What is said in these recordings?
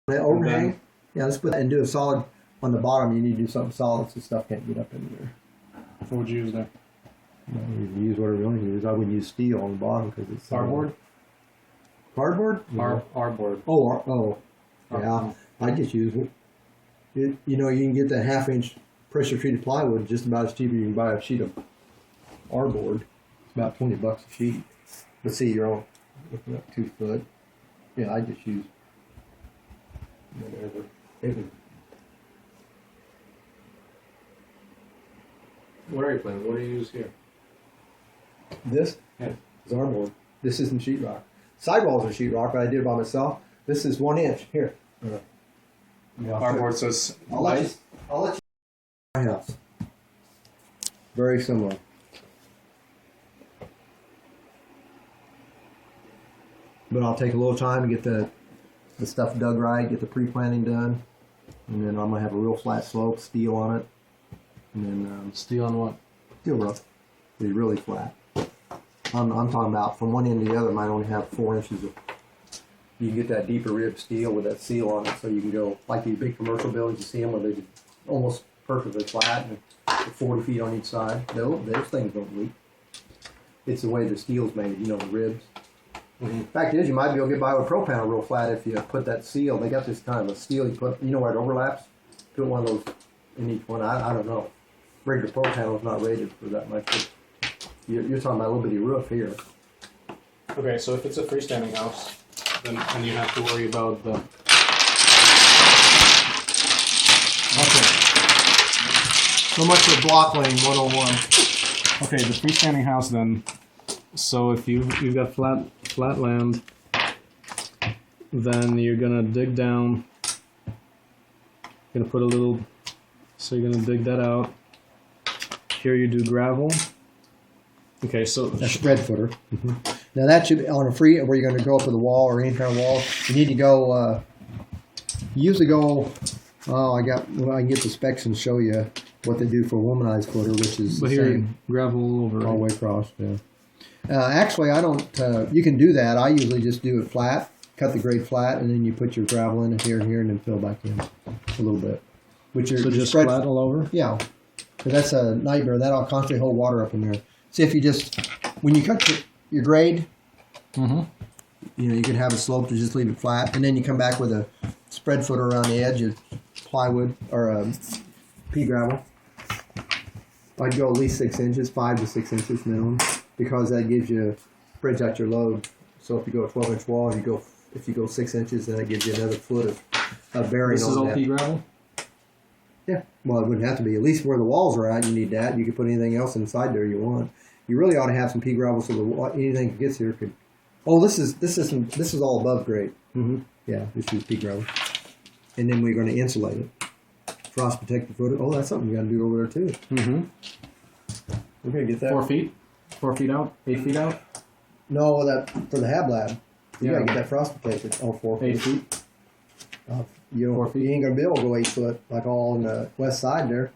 The overhang, yeah, let's put that and do a solid on the bottom. You need to do something solid so stuff can't get up in there. What would you use there? You can use whatever you want to use. I wouldn't use steel on the bottom because it's Cardboard? Cardboard? Cardboard. Oh, yeah. I just use it. You know, you can get that 1/2 inch pressure treated plywood just about as cheap as you can buy a sheet of cardboard. It's about $20 a sheet. But see, you're all looking up 2 foot. Yeah, I just use whatever. What are you playing? What do you use here? This Yeah. is armboard. This isn't sheetrock. Sidewalls are sheetrock, but I did it by myself. This is 1 inch. Here. Cardboard says I'll let you. My house. Very similar. But I'll take a little time to get the stuff dug right, get the pre-planting done, and then I'm gonna have a real flat slope, steel on it, and then steel on what? steel rough, be really flat. I'm talking about from one end to the other. Might only have 4 inches of. You can get that deeper rib steel with that seal on it, so you can go like these big commercial buildings. You see them where they're almost perfectly flat and 40 feet on each side. Those things don't leak. It's the way the steel's made. You know, the ribs. Mm-hmm. Fact is, you might be able to get by with pro panel real flat if you put that seal. They got this kind of a steel you put. You know where it overlaps. Put one of those in each one. I don't know. Regular pro panel is not rated for that much. But you're talking about a little bitty roof here. Okay, so if it's a freestanding house, then you have to worry about the. Okay. So much for block lane 101. Okay, the freestanding house then. So if you've got flat land, then you're gonna dig down. You're gonna put a little. So you're gonna dig that out. Here you do gravel. Okay, so a spread footer. Mm-hmm. Now that should be on a free where you're going to go up to the wall or any kind of wall. You need to go. Usually go. Oh, I can get the specs and show you what they do for a womanized footer, which is but the here same gravel over all the way across. Yeah. Actually, I don't. You can do that. I usually just do it flat, cut the grade flat, and then you put your gravel in it here and here, and then fill back in a little bit. So just flat all over. Yeah, because that's a nightmare. That'll constantly hold water up in there. See if you just when you cut your grade, mm-hmm. You know you can have a slope to just leave it flat, and then you come back with a spread footer around the edge of plywood or pea gravel. I'd go at least 6 inches, 5 to 6 inches minimum, because that gives you spreads out your load. So if you go a 12-inch wall, if you go 6 inches, then that gives you another foot of bearing. This is all pea gravel. Yeah, well, it wouldn't have to be. At least where the walls are at, you need that. You can put anything else inside there you want. You really ought to have some pea gravel so anything that gets here could. Oh, this is all above grade. Mm-hmm. Yeah, this is pea gravel, and then we're going to insulate it. Frost protected footer. Oh, that's something you got to do over there too. Mm-hmm. We're going to get that. 4 feet. 4 feet out. 8 feet out. No, that for the Hab Lab. You Yeah. got to get that frost protected. Oh, 4 feet. 8 feet. You 4 feet. ain't going to be able to go 8 foot like all on the west side there.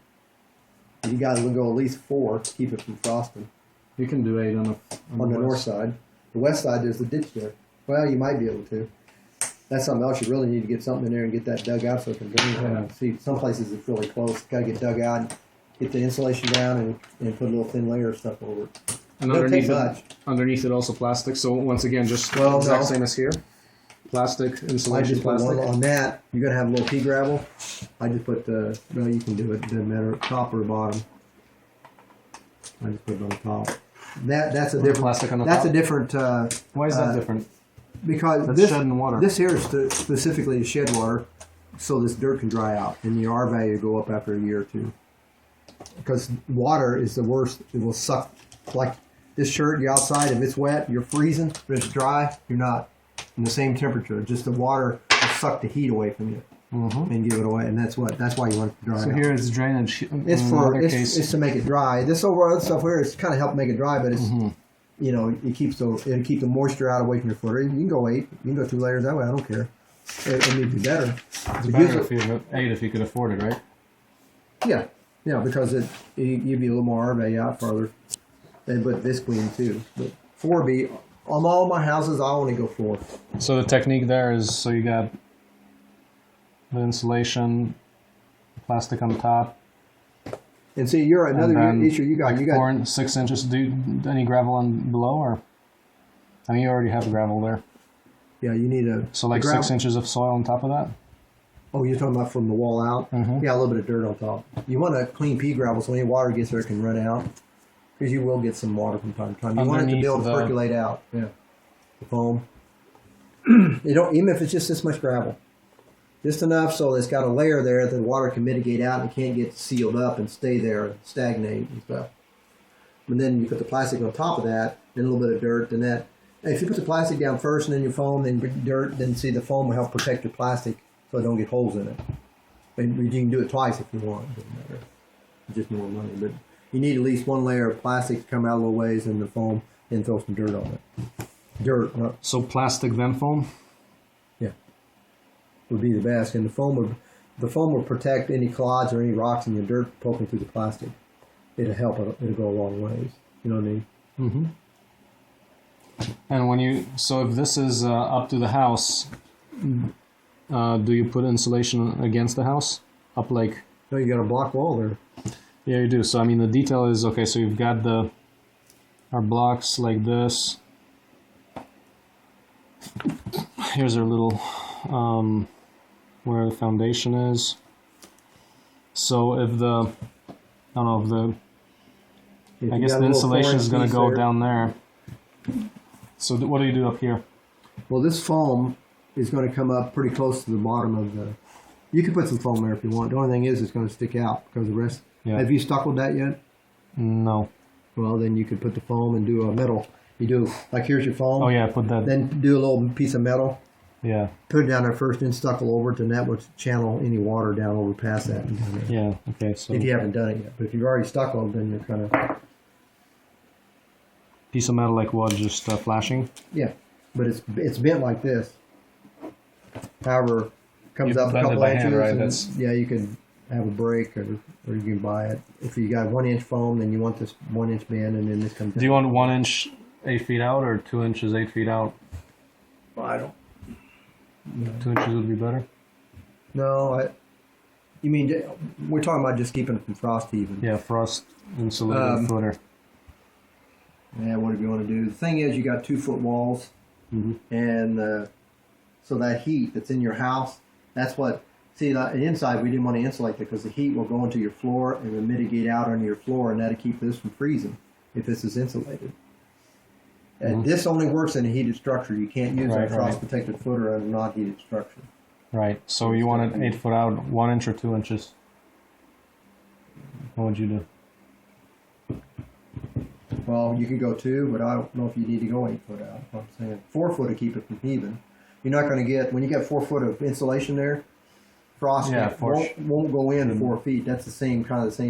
You got to go at least 4 to keep it from frosting. You can do 8 on the north side. The west side, there's the ditch there. Well, you might be able to. That's something else. You really need to get something in there and get that dug out so it can drain. Yeah. See, some places it's really close. Got to get dug out, get the insulation down, and put a little thin layer of stuff over it. And underneath it also plastic. So once again, just exact same as here. Plastic insulation. I just put plastic. one on that. You're gonna have a little pea gravel. I just put the. Well, you can do it. Doesn't matter, top or bottom. I just put it on the top. That's a different plastic on the That's top? a different. Why is that different? Because That's shedding water. This here is specifically to shed water, so this dirt can dry out, and the R value will go up after a year or two. Because water is the worst; it will suck. Like this shirt, you're outside. If it's wet, you're freezing. If it's dry, you're not in the same temperature. Just the water will suck the heat away from you and give it away, and that's why you want it to dry. So out. here is drainage. It's to make it dry. This other stuff here is kind of help make it dry, but it's. You know, it'll keep the moisture out away from your footer. You can go 8. You can go 2 layers that way. I don't care. It may be better. It's better if you could afford it, right? Yeah, because it give you a little more RV out farther. But this queen too. But 4B on all my houses, I only go 4. So the technique there is you got the insulation, plastic on top. And see, you're another issue you got. You got 4 and 6 inches. Do any gravel on below, or I mean, you already have gravel there. Yeah, you need a So like 6 inches of soil on top of that. Oh, you're talking about from the wall out? Mm-hmm. Yeah, a little bit of dirt on top. You want a clean pea gravel so any water gets there it can run out, because you will get some water from time to time. You want it to be able to percolate out. Yeah, the foam. You don't, even if it's just this much gravel, just enough so it's got a layer there that the water can mitigate out and it can't get sealed up and stay there and stagnate and stuff. And then you put the plastic on top of that, and a little bit of dirt, and that. If you put the plastic down first and then your foam, then dirt, then see the foam will help protect your plastic so it don't get holes in it. And you can do it twice if you want. It doesn't matter. It's just more money, but you need at least one layer of plastic to come out a little ways in the foam and throw some dirt on it. Dirt, not So plastic then foam. yeah, would be the best. And the foam would protect any clods or any rocks in your dirt poking through the plastic. It'll help. It'll go a long ways. You know what I mean? Mm-hmm. And when if this is up to the house, do you put insulation against the house? Up like? No, you got a block wall there. Yeah, you do. So I mean, the detail is okay. So you've got our blocks like this. Here's our little where the foundation is. So if I guess the insulation is going to go down there. So what do you do up here? Well, this foam is going to come up pretty close to the bottom of the. You can put some foam there if you want. The only thing is it's going to stick out because the rest. Yeah. Have you stuccoed that yet? No. Well, then you could put the foam and do a metal. You do like here's your foam. Oh yeah, put that. Then do a little piece of metal. Yeah. Put it down there first, then stucco over it, and that would channel any water down over past that. And down there. Yeah. Okay. So If you haven't done it yet, but if you've already stuccoed, then you're kind of piece of metal like what? Just flashing. yeah. But it's bent like this. However, comes You up a bend it couple by inches. hand, right? And, That's- yeah, you can have a break, or you can buy it. If you got 1 inch foam, then you want this 1 inch band, and then this comes. Do you want 1 inch 8 feet out or 2 inches 8 feet out? Well, I don't. 2 inches would be better. No, you mean we're talking about just keeping it from frost heaving? Yeah, frost insulated footer. Yeah, whatever you want to do. The thing is, you got 2 foot walls, and so that heat that's in your house, that's what. See, the inside we didn't want to insulate it because the heat will go into your floor and will mitigate out on your floor, and that'll keep this from freezing if this is insulated. And this only works in a heated structure. You can't use a frost protected footer in a not heated structure. Right. So you want it 8 foot out, 1 inch or 2 inches? What would you do? Well, you could go 2, but I don't know if you need to go 8 foot out. I'm saying 4 foot to keep it from heaving. You're not going to get, when you get 4 foot of insulation there, frost won't go in 4 feet. That's the same as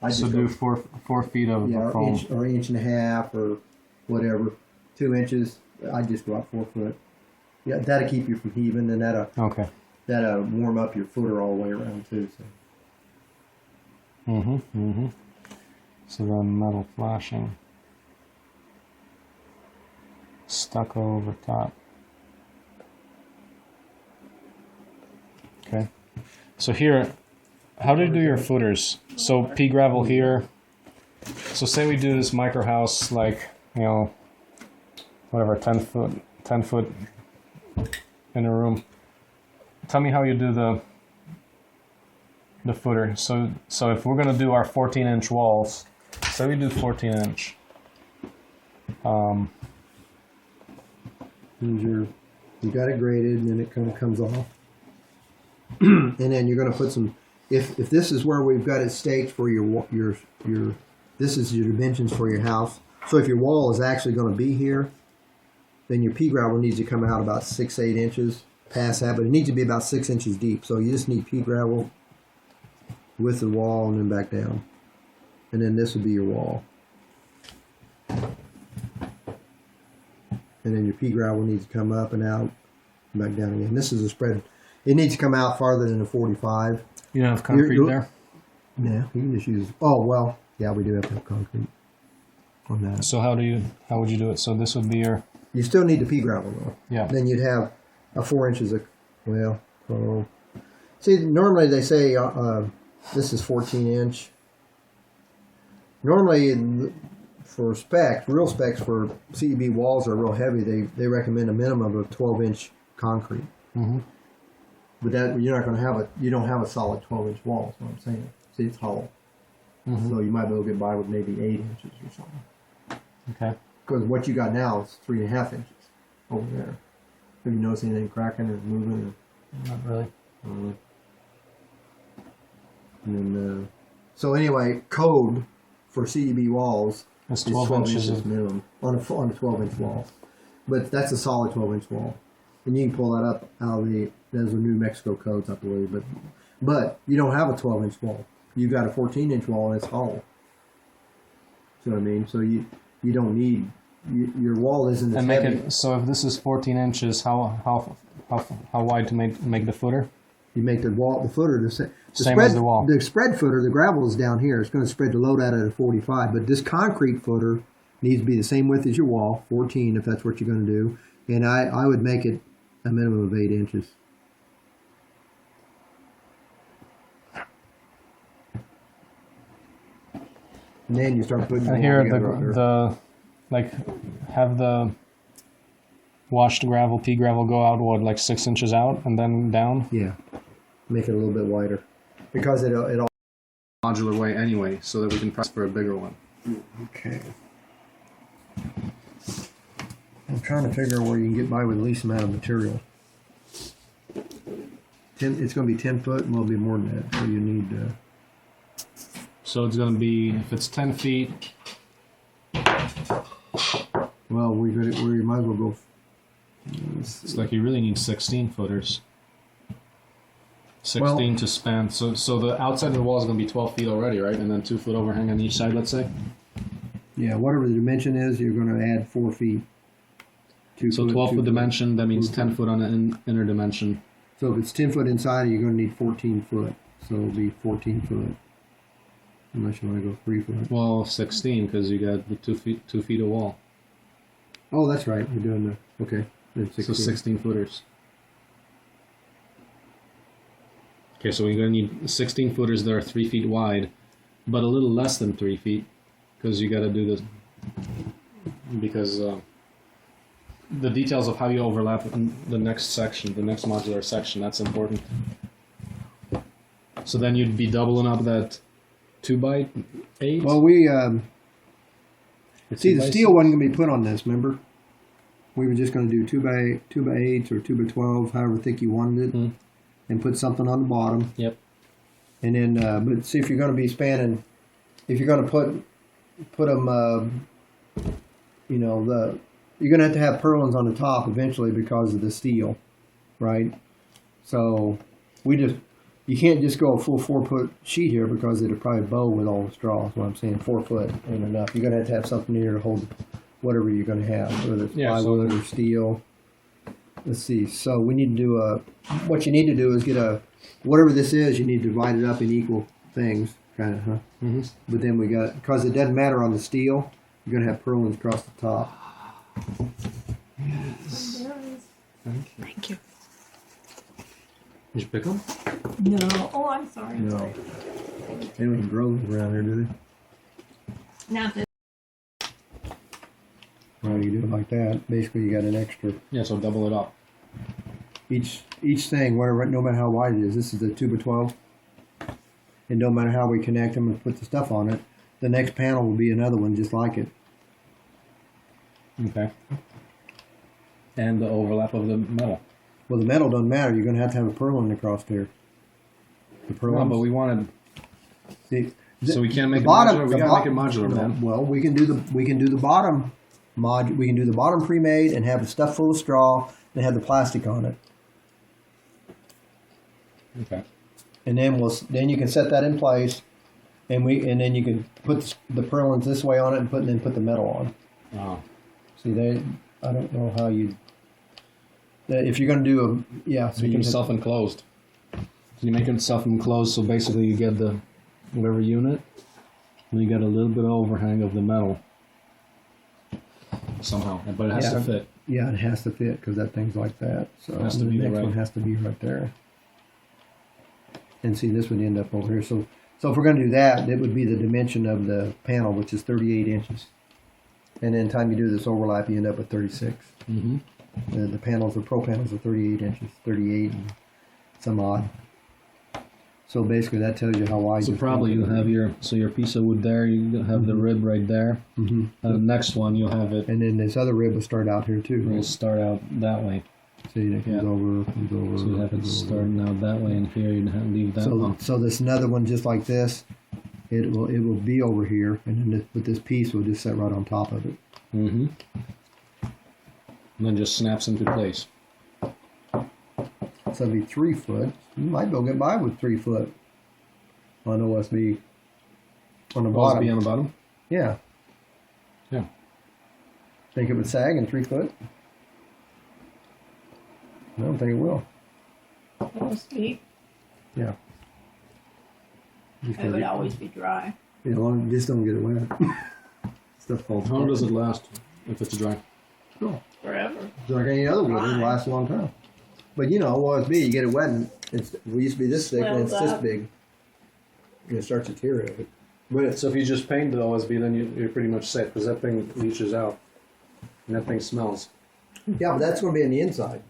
I just So do 4 feet of foam. inch and a half or whatever, 2 inches. I just go out 4 foot. Yeah, that'll keep you from heaving, and that'll warm up your footer all the way around too. So. So then metal flashing, stucco over top. Okay. So here, how do you do your footers? So pea gravel here. So say we do this microhouse, like, whatever, 10 foot in a room. Tell me how you do the footer. So if we're gonna do our 14-inch walls, say we do 14 inch. You got it graded, and then it kind of comes off. And then you're going to put some. If this is where we've got it staked for your this is your dimensions for your house. So if your wall is actually going to be here, then your pea gravel needs to come out about 6-8 inches past that, but it needs to be about 6 inches deep. So you just need pea gravel with the wall and then back down, and then this will be your wall. And then your pea gravel needs to come up and out and back down again. This is a spread. It needs to come out farther than a 45. You don't have concrete there? Yeah, you can just use. Oh well, yeah, we do have to have concrete on that. So how would you do it? So this would be your. You still need the pea gravel though. Yeah. Then you'd have a 4 inches of See, normally they say this is 14-inch. Normally, for specs, real specs for CEB walls are real heavy. They recommend a minimum of 12-inch concrete. Mm-hmm. But that you're not going to have you don't have a solid 12-inch wall. That's what I'm saying. See, it's hollow. Mm-hmm. So you might be able to get by with maybe 8 inches or something. Okay. Because what you got now is 3.5 inches over there. Have you noticed anything cracking or moving? Not really. And then, so anyway, code for CEB walls That's is 12 inches of minimum on a 12-inch wall. But that's a solid 12-inch wall. And you can pull that up out of those are New Mexico codes, I believe. But you don't have a 12-inch wall. You've got a 14-inch wall and it's hollow. See what I mean? So you don't need your wall isn't as and make heavy. it so. If this is 14 inches, how wide to make the footer? You make the footer the same. Same as the wall. The spread footer, the gravel is down here. It's going to spread the load out at a 45. But this concrete footer needs to be the same width as your wall, 14 if that's what you're going to do. And I would make it a minimum of 8 inches. And then you start putting. I hear have the washed gravel, pea gravel go out like 6 inches out and then down. Yeah, make it a little bit wider because it all Modular way anyway, so that we can press for a bigger one. Okay. I'm trying to figure out where you can get by with the least amount of material. It's going to be 10 foot and a little bit more than that. So you need. So it's going to be, if it's 10 feet. Well, we might as well go. It's like you really need 16 footers. 16 to span. So the outside of the wall is going to be 12 feet already, right? And then 2 foot overhang on each side, let's say. Yeah, whatever the dimension is, you're going to add 4 feet. 12 foot dimension, that means 10 foot on the inner dimension. So if it's 10 foot inside, you're going to need 14 foot. So it'll be 14 foot. Unless you want to go 3 foot. Well, 16 because you got the 2 feet of wall. Oh, that's right. We're doing the okay. Then 16. So 16 footers. Okay, so we're going to need 16 footers that are 3 feet wide, but a little less than 3 feet because you got to do this because the details of how you overlap in the next section, the next modular section, that's important. So then you'd be doubling up that 2x8. Well, see the steel wasn't going to be put on this. Remember, we were just going to do 2x8s or 2x12, however thick you wanted it, and put something on the bottom. Yep. And then, but see if you're going to be spanning, if you're going to put them, you're going to have purlins on the top eventually because of the steel, right? So you can't just go a full 4 foot sheet here because it'll probably bow with all the straw. That's what I'm saying. 4 foot ain't enough. You're going to have something here to hold whatever you're going to have, whether it's plywood or steel. Let's see. So we need to do what you need to do is get whatever this is, you need to divide it up in equal things, kind of, huh? Mm-hmm. But then because it doesn't matter on the steel, you're going to have purlins across the top. Yes. Thank you. Did you pick them? No. Oh, I'm sorry. No. They don't even grow around here, do they? Not this. Well, you do it like that. Basically, you got an extra. Yeah, so double it up. Each thing, whatever, no matter how wide it is, this is a 2x12. And no matter how we connect them and put the stuff on it, the next panel will be another one just like it. Okay. And the overlap of the metal. Well, the metal doesn't matter. You're going to have a purlin across there. The purlins. No, but we wanted. See, So we can't make it bottom, modular. We gotta make it modular, man. Well, we can do the bottom we can do the bottom pre-made and have the stuff full of straw and have the plastic on it. Okay. And then you can set that in place, and then you can put the purlins this way on it and then put the metal on. Oh. See, I don't know how if you're going to do so Make them self-enclosed. You make them self-enclosed, so basically you get the whatever unit, and you get a little bit of overhang of the metal somehow, but it has to fit. Yeah, it has to fit because that thing's like that. So It has to the be next right. one has to be right there. And see, this would end up over here. So if we're going to do that, it would be the dimension of the panel, which is 38 inches. And then time you do this overlap, you end up with 36. Mm-hmm. The panels, the pro panels are 38 inches, 38 and some odd. So basically that tells you how wide. So this probably thing you'll is. have your piece of wood there. You have the rib right there. Mhm. The next one you'll have it. And then this other rib will start out here too. Will Right? start out that way. See, it comes Yeah. over, comes over. So you have it comes over. starting out that way, and here you leave that one. So this another one just like this. It will be over here, and then with this piece will just set right on top of it. Mm-hmm. And then just snaps into place. So it'd be 3 foot. You might go get by with 3 foot on OSB on the bottom. OSB on the bottom. Yeah. Yeah. Think it would sag in 3 foot? I don't think it will. OSB, Yeah. Just it would gotta- always be dry. you know, just don't get it wet. Stuff falls How long apart. does it last if it's dry? Oh, Forever. it's like any other wood, it Dry. lasts a long time. But you know, OSB, you get it wet and we used to be this thick and it's Swells this up. big. And it starts to deteriorate. But So if you just paint the OSB, then you're pretty much safe because that thing leaches out, and that thing smells. yeah, but that's going to be on the inside.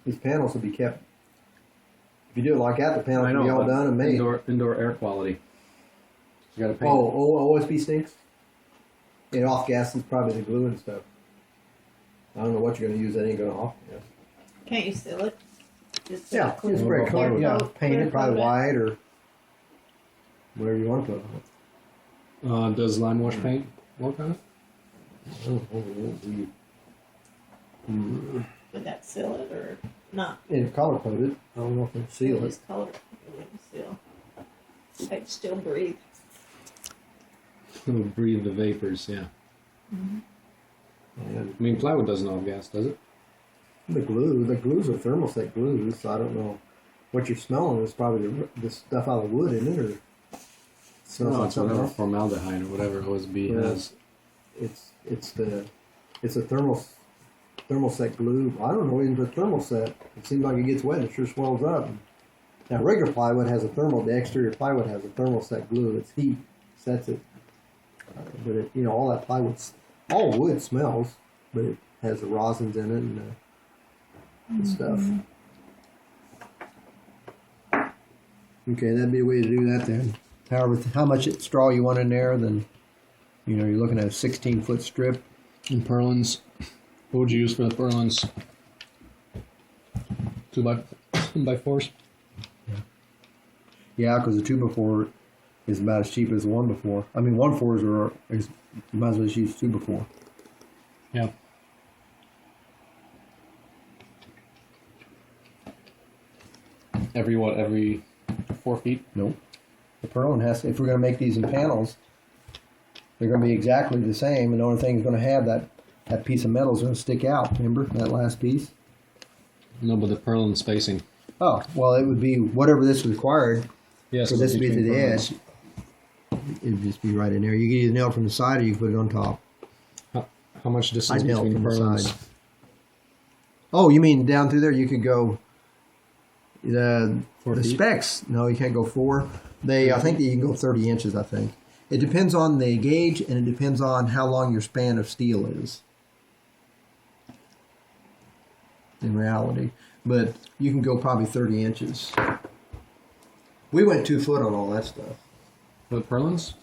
These panels will be kept. If you do it like that, the panel will be all but done and made. indoor air quality. You gotta paint. OSB stinks? It off gases probably the glue and stuff. I don't know what you're going to use that ain't going to off gas. Can't you seal it? Just Yeah, clear- just spray clear coat, yeah, coat, paint clear it probably coat white or whatever you want to put on it. Does lime wash paint work on it? I don't know, it won't be- Would that seal it or not? It's color coded. I don't know if it'll seal it. Just color it. It wouldn't seal. They'd still breathe. It'll breathe the vapors. Yeah. And I mean, plywood doesn't have gas, does it? the glues are thermoset glues, so I don't know what you're smelling is probably the stuff out of the wood, isn't it? Or smells No, like it's something whatever else. formaldehyde or whatever OSB Yeah. has. It's a thermoset glue. I don't know, even the thermoset. It seems like it gets wet, it sure swells up. Now regular plywood has the exterior plywood has a thermoset glue. It's heat sets it. But it, all that plywood's, all wood smells, but it has the rosins in it and stuff. Okay, that'd be a way to do that then. However, how much straw you want in there, then, you're looking at a 16-foot strip. And purlins. What would you use for the purlins? 2x4s. Yeah, because the 2x4 is about as cheap as the 1x4. I mean, 1x4s you might as well just use 2x4. Yeah. Every 4 feet? Nope. The purlin if we're going to make these in panels, they're going to be exactly the same, and the only thing is going to have that piece of metal is going to stick out. Remember that last piece? No, but the purlin spacing. Oh, well, it would be whatever this required. Yes. So this would be to the edge. It'd just be right in there. You can either nail it from the side or you can put it on top. How much distance I'd nail it between from the purlins? side. Oh, you mean down through there? You could go. The 4 the feet? specs. No, you can't go 4. I think that you can go 30 inches. I think it depends on the gauge and it depends on how long your span of steel is. In reality, but you can go probably 30 inches. We went 2 foot on all that stuff. For the purlins?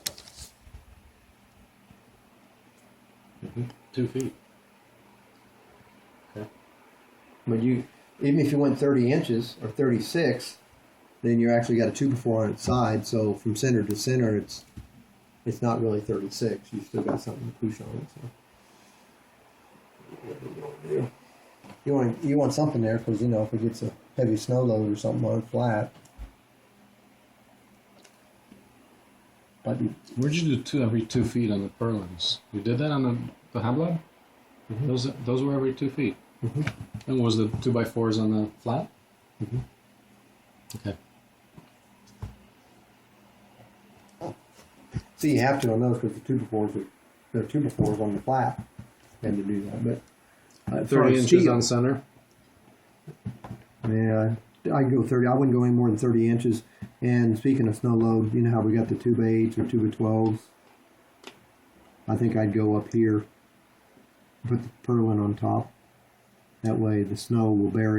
2 feet. Okay. But even if you went 30 inches or 36, then you actually got a 2x4 on its side. So from center to center, it's not really 36. You still got something to push on it. So you want something there because if it gets a heavy snow load or something on it flat. But Where'd you do every 2 feet on the purlins? You did that on the Hamblad? Mhm. Those were every 2 feet. Mhm. And was the 2x4s on the flat? Mhm. Okay. see, you have to on those because the 2x4s they're 2x4s on the flat. Had to do that, but as far 30 as inches steel- on center. Yeah, I'd go 30. I wouldn't go any more than 30 inches. And speaking of snow load, you know how we got the 2x8s or 2x12s? I think I'd go up here, put the purlin on top. That way the snow will bear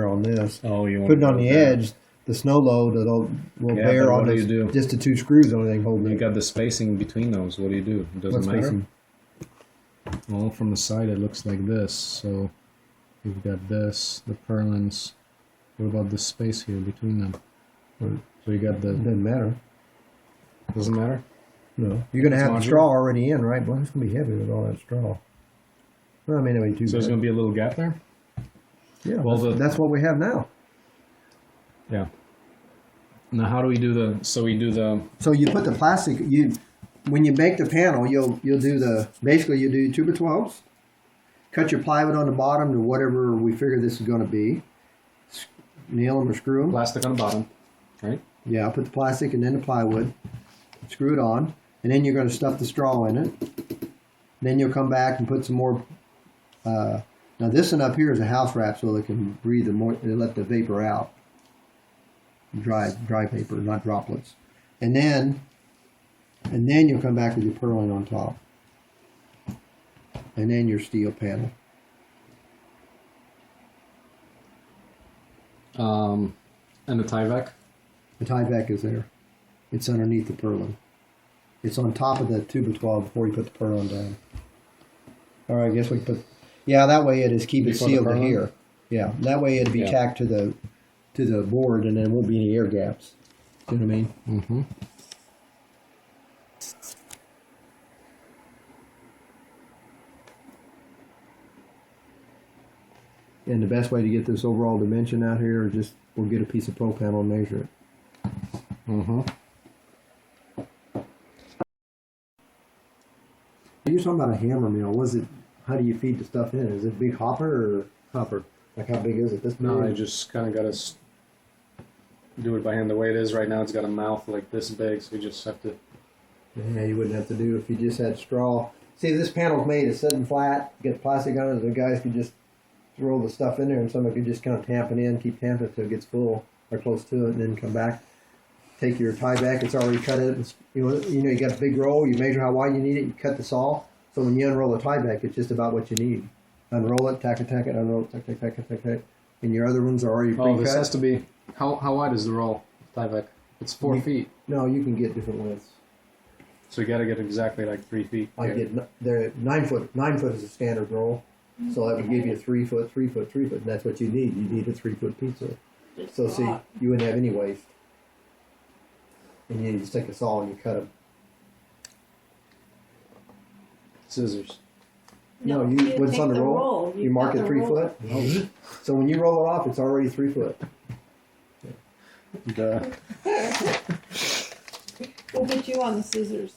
on this. Oh, you want Put it on the edge, the snow load will Yeah, bear but on what do this, you do? just the two screws, the only thing holding You it. got the spacing between those. What do you do? It doesn't What's matter. spacing? Well, from the side it looks like this. So you've got this, the purlins. What about the space here between them? So you got the. It doesn't matter. Doesn't matter. No, you're gonna It's have the modular? straw already in, right? Well, it's gonna be heavy with all that straw. Well, I mean, it'll be too So there's bad. going to be a little gap there. Yeah, well, that's what we have now. Yeah. Now, how do we do the? So we do the. So you put the plastic. When you make the panel, you'll do the basically you do 2x12s. Cut your plywood on the bottom to whatever we figure this is going to be. Nail them or screw them. Plastic on the bottom, right? Yeah, I'll put the plastic and then the plywood. Screw it on, and then you're going to stuff the straw in it. Then you'll come back and put some more. Now this one up here is a house wrap, so it can breathe and let the vapor out. Dry vapor, not droplets. And then you'll come back with your purlin on top. And then your steel panel. And the Tyvek. The Tyvek is there. It's underneath the purlin. It's on top of the 2x12 before you put the purlin down. All right, I guess we put. Yeah, that way it is keep it Before the sealed to purlin? here. Yeah, that way it'll be Yeah. tacked to the board, and there won't be any air gaps. See what I mean? Mm-hmm. And the best way to get this overall dimension out here is just we'll get a piece of pro panel and measure it. Mm-hmm. You're talking about a hammer mill. How do you feed the stuff in? Is it a big hopper or hopper? Like how big is it? This big? No, I just kind of got to do it by hand. The way it is right now, it's got a mouth like this big, so you just have to. Yeah, you wouldn't have to do if you just had straw. See, this panel's made, it's sitting flat, get plastic on it, the guys could just throw the stuff in there and somebody could just kind of tamp it in, keep tamping it till it gets full or close to it, and then come back. Take your tie back, it's already cut it. It's, you got a big roll, you measure how wide you need it, you cut the saw. So when you unroll the tie back, it's just about what you need. Unroll it, tack it, unroll it, tack. And your other ones are already pre-cut. Oh, this has to be. How wide is the roll, Tyvek? It's 4 feet. No, you can get different widths. So you got to get exactly like 3 feet. I get the 9 foot. 9 foot is a standard roll, so that would give you 3 foot, 3 foot, 3 foot. And that's what you need. You need a 3 foot pizza. Just So see, thought. you wouldn't have any waste. And you just take a saw and you cut them. Scissors. No, you when it's take on the the roll, you mark cut it the 3 roll. foot. Oh. So when you roll it off, it's already 3 foot. Duh. We'll get you on the scissors.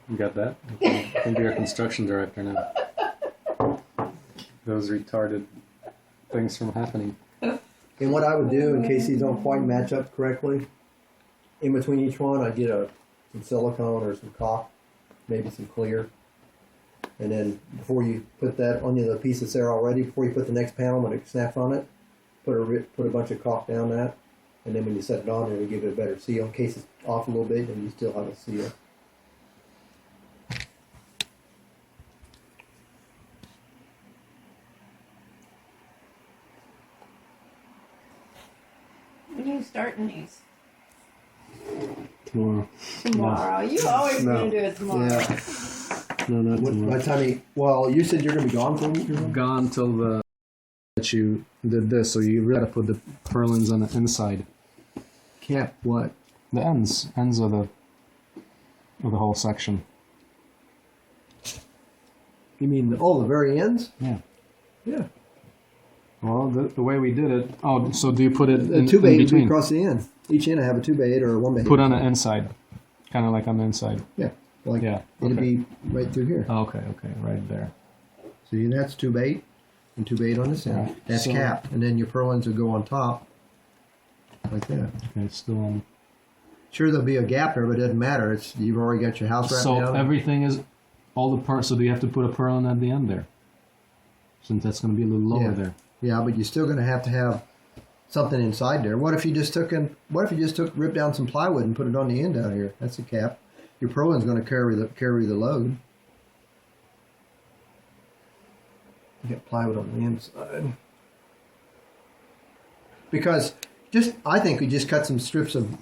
You got that? I think you're a construction director now. Those retarded things from happening. And what I would do, in case these don't quite match up correctly, in between each one, I'd get some silicone or some caulk, maybe some clear. And then before you put that on the piece that's there already, before you put the next panel when it snaps on it, put a bunch of caulk down that. And then when you set it on, it'll give it a better seal. In case it's off a little bit, and you still have a seal. When are you starting these? Tomorrow. Tomorrow. You always No. gonna do it tomorrow. Yeah. No, not By tomorrow. the time you said you're going to be gone for a week or something? Gone till that you did this, so you really got to put the purlins on the inside. Cap what? The ends of the whole section. You mean the very ends? Yeah. Yeah. Well, the way we did it. Oh, so do you put it The in, 2x8 in would be between? across the end. Each end I have a 2x8 or a 1x8. Put on the inside, kind of like on the inside. Yeah. Like Yeah, it'd okay. be right through here. Oh, okay, right there. See, and that's 2x8 and 2x8 on this end. Right. That's So- capped. And then your purlins will go on top like that. Okay, it's still on. Sure, there'll be a gap there, but it doesn't matter. You've already got your house wrapped So down. everything is all the parts. So do you have to put a purlin at the end there? Since that's going to be a little lower Yeah. there. Yeah, but you're still going to have something inside there. What if you just ripped down some plywood and put it on the end down here? That's a cap. Your purlin's going to carry the load. You got plywood on the inside. Because I think we just cut some strips of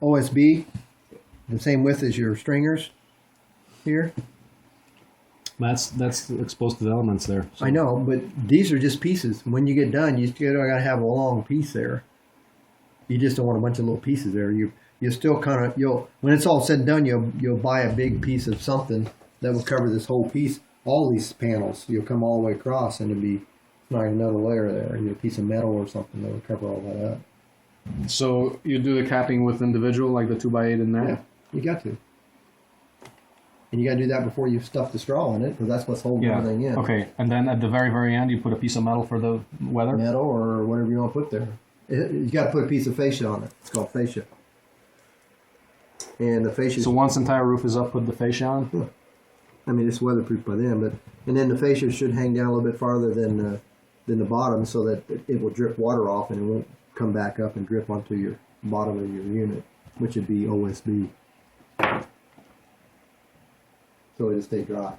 OSB, the same width as your stringers here. That's exposed to the elements there. So. I know, but these are just pieces. When you get done, you still got to have a long piece there. You just don't want a bunch of little pieces there. You still kind of when it's all said and done, you'll buy a big piece of something that will cover this whole piece. All these panels, you'll come all the way across, and it'll be like another layer there. A piece of metal or something that will cover all that up. So you do the capping with individual, like the 2x8 in there. Yeah, you got to. And you got to do that before you stuff the straw in it, because that's what's holding everything in. Okay, and then at the very, very end, you put a piece of metal for the weather? Metal or whatever you want to put there. You got to put a piece of fascia on it. It's called fascia. And the fascia. So once the entire roof is up, put the fascia on? I mean, it's weatherproof by then, and then the fascia should hang down a little bit farther than the bottom, so that it will drip water off and it won't come back up and drip onto your bottom of your unit, which would be OSB. So it'll stay dry.